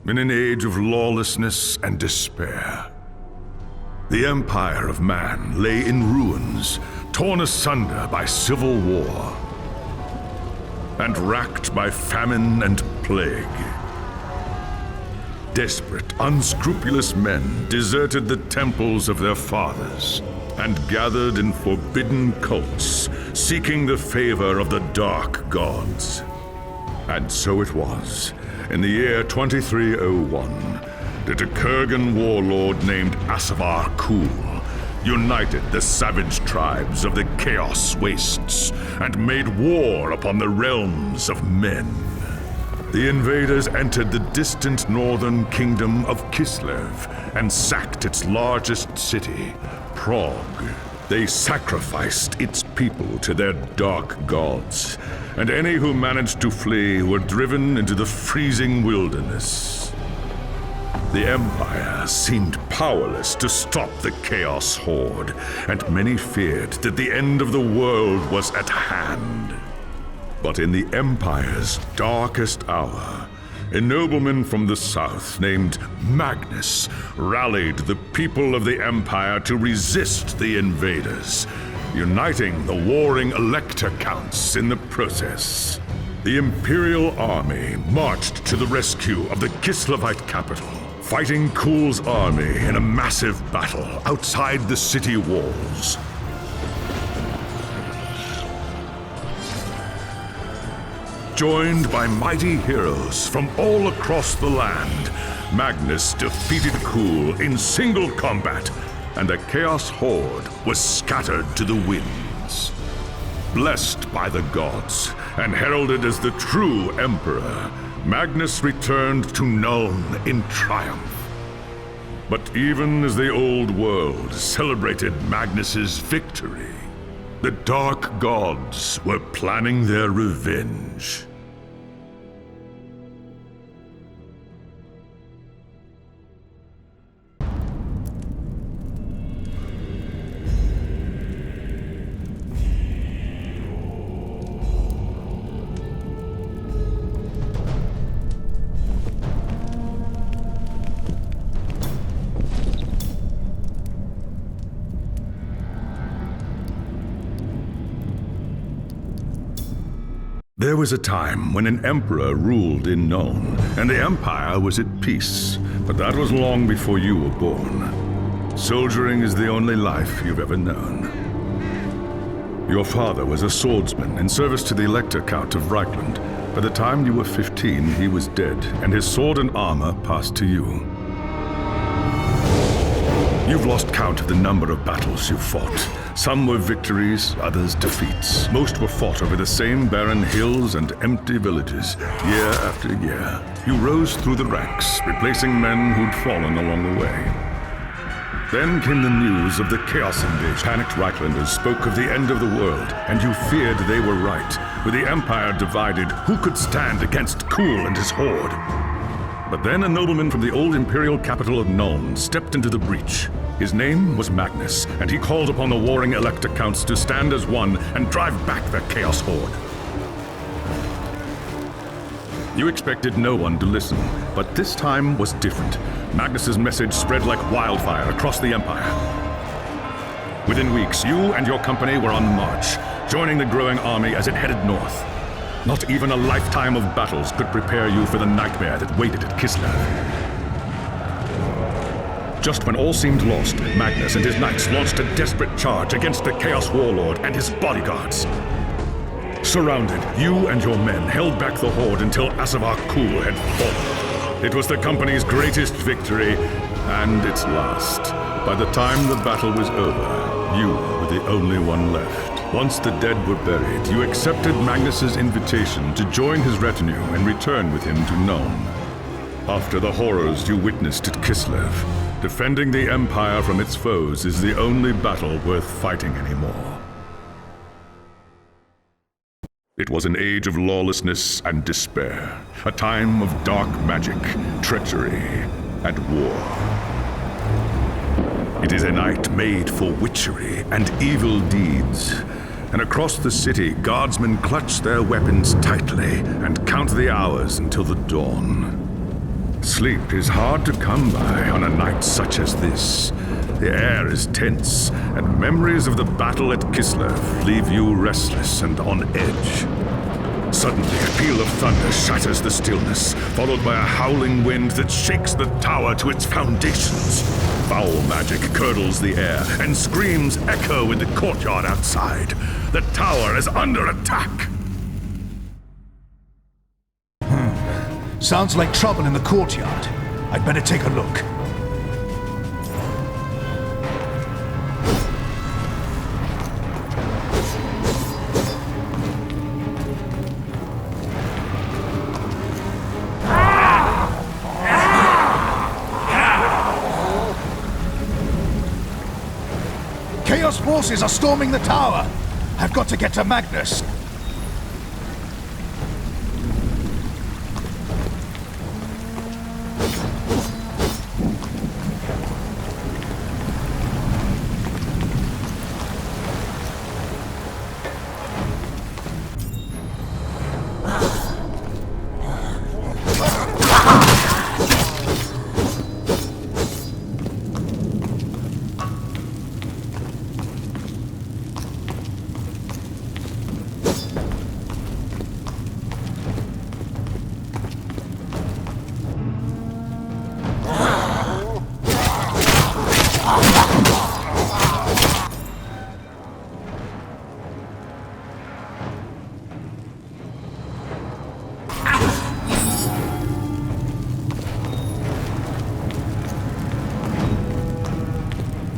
in an age of lawlessness and despair. The empire of man lay in ruins, torn asunder by civil war, and racked by famine and plague. Desperate, unscrupulous men deserted the temples of their fathers and gathered in forbidden cults, seeking the favor of the dark gods. And so it was, in the year 2301, that a Kurgan warlord named Asavar Kul united the savage tribes of the Chaos Wastes and made war upon the realms of men. The invaders entered the distant northern kingdom of Kislev and sacked its largest city, Prague. They sacrificed its people to their dark gods, and any who managed to flee were driven into the freezing wilderness. The Empire seemed powerless to stop the Chaos Horde, and many feared that the end of the world was at hand. But in the Empire's darkest hour, a nobleman from the south named Magnus rallied the people of the Empire to resist the invaders, uniting the warring Elector Counts in the process. The Imperial Army marched to the rescue of the Kislevite capital, fighting Kul's army in a massive battle outside the city walls. Joined by mighty heroes from all across the land, Magnus defeated Kul in single combat, and the Chaos Horde was scattered to the winds. Blessed by the gods and heralded as the true Emperor, Magnus returned to Nuln in triumph. But even as the old world celebrated Magnus's victory, the dark gods were planning their revenge. There was a time when an emperor ruled in Nuln, and the Empire was at peace, but that was long before you were born. Soldiering is the only life you've ever known. Your father was a swordsman in service to the Elector Count of Reichland. By the time you were 15, he was dead, and his sword and armor passed to you. You've lost count of the number of battles you've fought. Some were victories, others defeats. Most were fought over the same barren hills and empty villages, year after year. You rose through the ranks, replacing men who'd fallen along the way. Then came the news of the Chaos Invasion. Panicked Reichlanders spoke of the end of the world, and you feared they were right. With the Empire divided, who could stand against Kul and his horde? But then a nobleman from the old imperial capital of Nuln stepped into the breach. His name was Magnus, and he called upon the warring Elector Counts to stand as one and drive back the Chaos Horde. You expected no one to listen, but this time was different. Magnus's message spread like wildfire across the Empire. Within weeks, you and your company were on the march, joining the growing army as it headed north. Not even a lifetime of battles could prepare you for the nightmare that waited at Kislev. Just when all seemed lost, Magnus and his knights launched a desperate charge against the Chaos Warlord and his bodyguards. Surrounded, you and your men held back the horde until Asavar Kul had fallen. It was the company's greatest victory, and its last. By the time the battle was over, you were the only one left. Once the dead were buried, you accepted Magnus's invitation to join his retinue and return with him to Nuln. After the horrors you witnessed at Kislev, defending the Empire from its foes is the only battle worth fighting anymore. It was an age of lawlessness and despair, a time of dark magic, treachery, and war. It is a night made for witchery and evil deeds. And across the city, guardsmen clutch their weapons tightly and count the hours until the dawn. Sleep is hard to come by on a night such as this. The air is tense, and memories of the battle at Kislev leave you restless and on edge. Suddenly, a peal of thunder shatters the stillness, followed by a howling wind that shakes the tower to its foundations. Foul magic curdles the air, and screams echo in the courtyard outside. The tower is under attack! Sounds like trouble in the courtyard. I'd better take a look. Chaos forces are storming the tower! I've got to get to Magnus!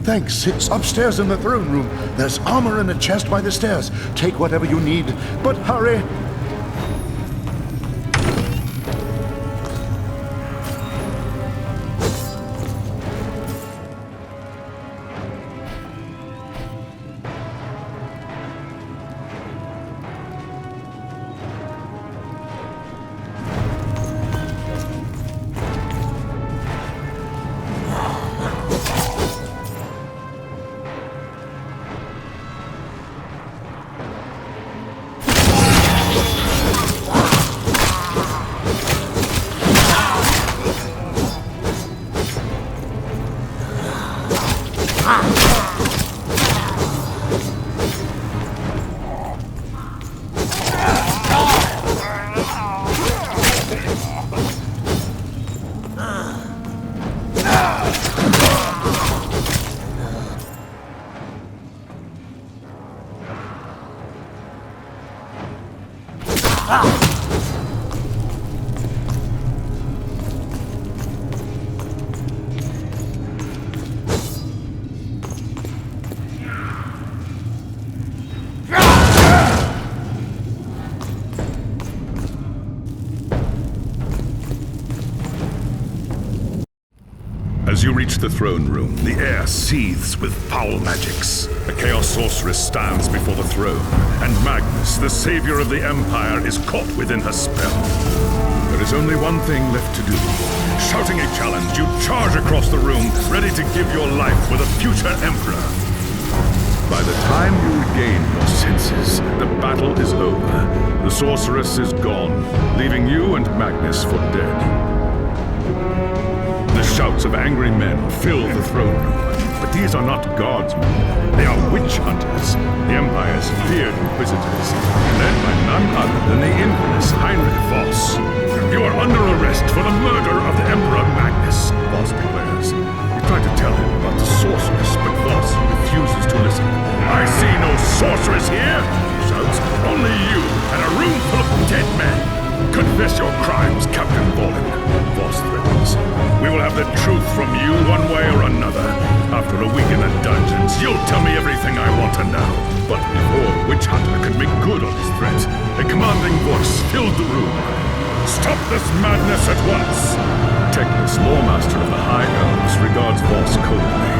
Thanks. It's upstairs in the throne room. There's armor in a chest by the stairs. Take whatever you need, but hurry! As you reach the throne room, the air seethes with foul magics. A Chaos Sorceress stands before the throne, and Magnus, the savior of the Empire, is caught within her spell. There is only one thing left to do. Shouting a challenge, you charge across the room, ready to give your life for the future Emperor. By the time you regain your senses, the battle is over. The Sorceress is gone, leaving you and Magnus for dead. The shouts of angry men fill the throne room, but these are not God's men. They are witch hunters, the Empire's feared inquisitors, led by none other than the infamous Heinrich Voss. You are under arrest for the murder of the Emperor Magnus, Voss declares. You try to tell him about the sorceress, but Voss refuses to listen. I see no sorceress here, he shouts. Only you and a room full of dead men. Confess your crimes, Captain Volin, Voss threatens. We will have the truth from you one way or another. After a week in the dungeons, you'll tell me everything I want to know. But before Witch Hunter could make good on his threat, a commanding voice filled the room. Stop this madness at once! Teclis, Lawmaster of the High Elves, regards Voss coldly.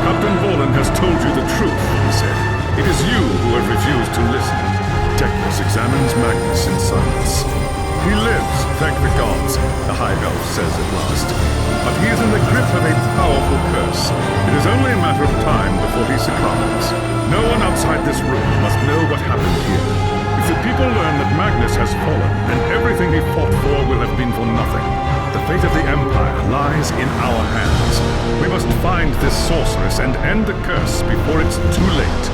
Captain Volin has told you the truth, he said. It is you who have refused to listen. Teclis examines Magnus in silence. He lives, thank the gods, the High Elf says at last. But he is in the grip of a powerful curse. It is only a matter of time before he succumbs. No one outside this room must know what happened here. If the people learn that Magnus has fallen, then everything he fought for will have been for nothing. The fate of the Empire remains in our hands. We must find this sorceress and end the curse before it's too late.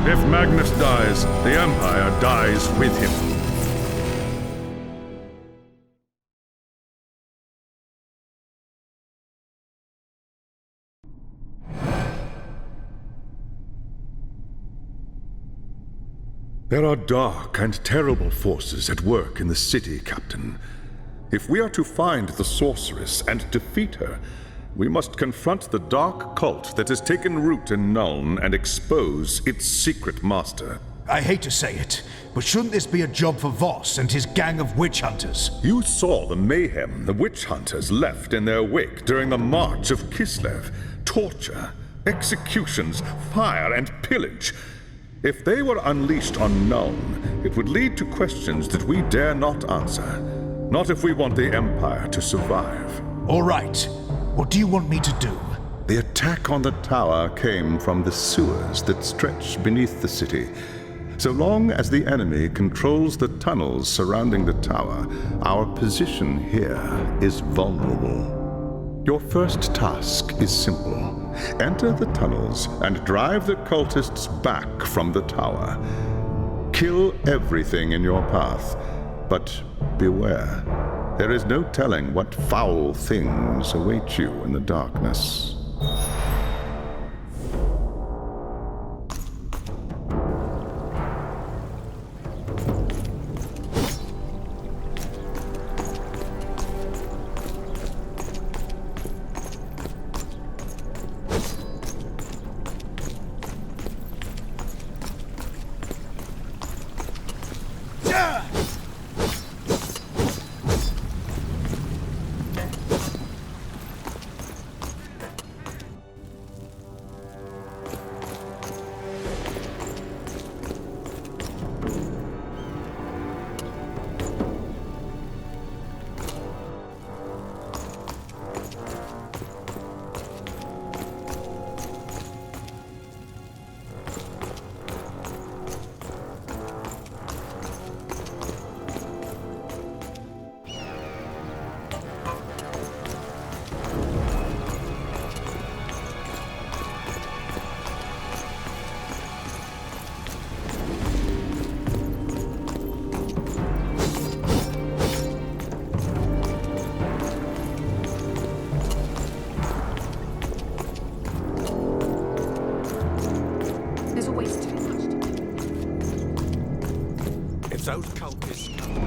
If Magnus dies, the Empire dies with him. There are dark and terrible forces at work in the city, Captain. If we are to find the sorceress and defeat her, we must confront the dark cult that has taken root in Nuln and expose its secret master. I hate to say it, but shouldn't this be a job for Voss and his gang of witch hunters? You saw the mayhem the witch hunters left in their wake during the March of Kislev. Torture, executions, fire, and pillage. If they were unleashed on Nuln, it would lead to questions that we dare not answer. Not if we want the Empire to survive. All right. What do you want me to do? The attack on the tower came from the sewers that stretch beneath the city. So long as the enemy controls the tunnels surrounding the tower, our position here is vulnerable. Your first task is simple. Enter the tunnels and drive the cultists back from the tower. Kill everything in your path, but beware. There is no telling what foul things await you in the darkness. Those cultists come.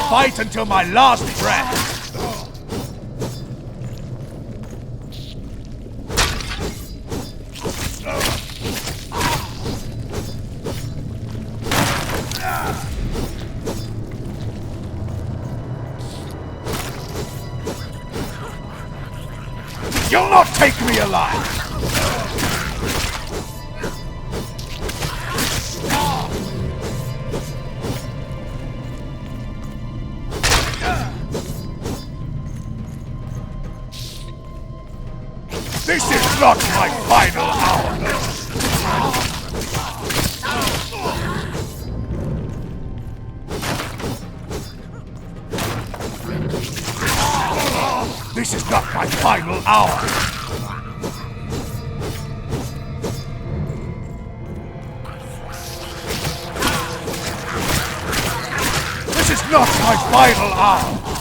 fight until my last breath. You'll not take me alive! This is not my final hour! This is not my final hour! This is not my final hour!